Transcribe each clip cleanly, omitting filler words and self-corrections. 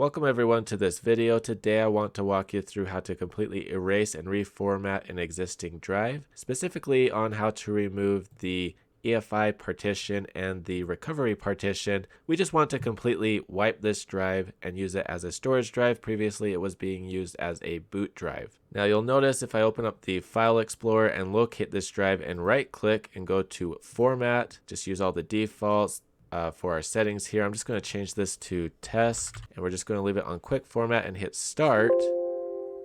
Welcome everyone to this video. Today I want to walk you through how to completely erase and reformat an existing drive, specifically on how to remove the EFI partition and the recovery partition. We just want to completely wipe this drive and use it as a storage drive. Previously it was being used as a boot drive. Now you'll notice if I open up the File Explorer and locate this drive and right click and go to Format, just use all the defaults. For our settings here, I'm just going to change this to test, and we're just going to leave it on quick format and hit start,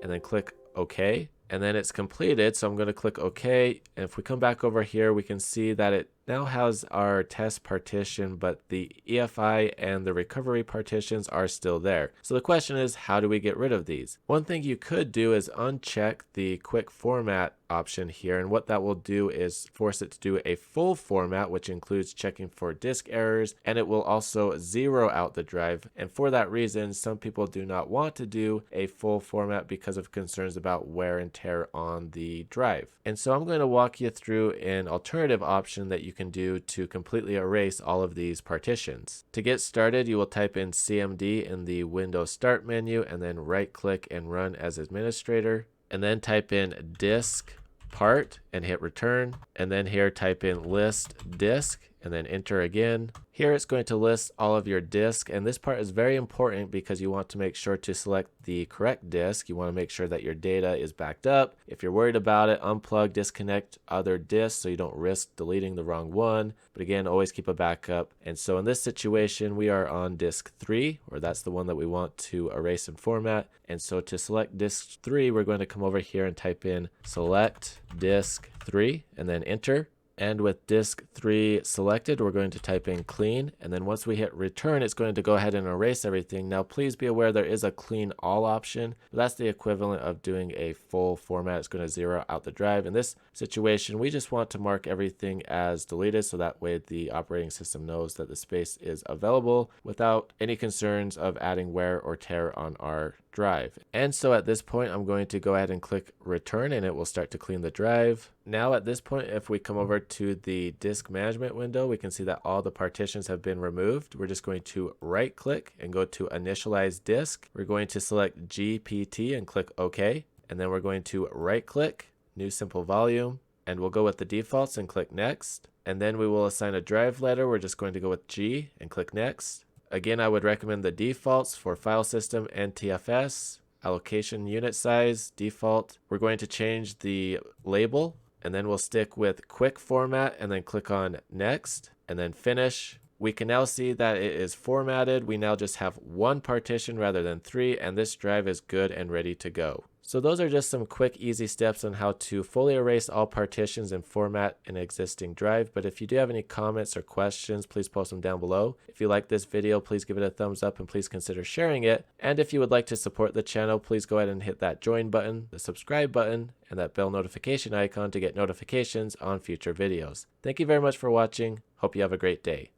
and then click OK. And then it's completed, so I'm going to click OK. And if we come back over here, we can see that it now has our test partition, but the EFI and the recovery partitions are still there. So the question is, how do we get rid of these? One thing you could do is uncheck the quick format option here, and what that will do is force it to do a full format, which includes checking for disk errors, and it will also zero out the drive. And for that reason, some people do not want to do a full format because of concerns about wear and tear on the drive. And so I'm going to walk you through an alternative option that you can do to completely erase all of these partitions. To get started, you will type in CMD in the Windows Start menu and then right click and run as administrator, and then type in disk part and hit return, and then here type in list disk and then enter again. Here it's going to list all of your disk, and this part is very important because you want to make sure to select the correct disk. You want to make sure that your data is backed up. If you're worried about it, unplug, disconnect other disks so you don't risk deleting the wrong one. But again, always keep a backup. And so in this situation, we are on disk 3, or that's the one that we want to erase and format. And so to select disk 3, we're going to come over here and type in select disk 3 and then enter. And with disk 3 selected, we're going to type in clean, and then once we hit return, it's going to go ahead and erase everything. Now please be aware there is a clean all option, but that's the equivalent of doing a full format. It's going to zero out the drive. In this situation, we just want to mark everything as deleted, so that way the operating system knows that the space is available without any concerns of adding wear or tear on our drive. And so at this point, I'm going to go ahead and click return, and it will start to clean the drive. Now at this point, if we come over to the disk management window, we can see that all the partitions have been removed. We're just going to right click and go to Initialize Disk. We're going to select GPT and click OK, and then we're going to right click, New Simple Volume, and we'll go with the defaults and click Next. And then we will assign a drive letter. We're just going to go with G and click Next. Again, I would recommend the defaults for file system and TFS. Allocation unit size, default. We're going to change the label, and then we'll stick with quick format and then click on next and then finish. We can now see that it is formatted. We now just have one partition rather than 3, and this drive is good and ready to go. So those are just some quick, easy steps on how to fully erase all partitions and format an existing drive. But if you do have any comments or questions, please post them down below. If you like this video, please give it a thumbs up and please consider sharing it. And if you would like to support the channel, please go ahead and hit that join button, the subscribe button, and that bell notification icon to get notifications on future videos. Thank you very much for watching. Hope you have a great day.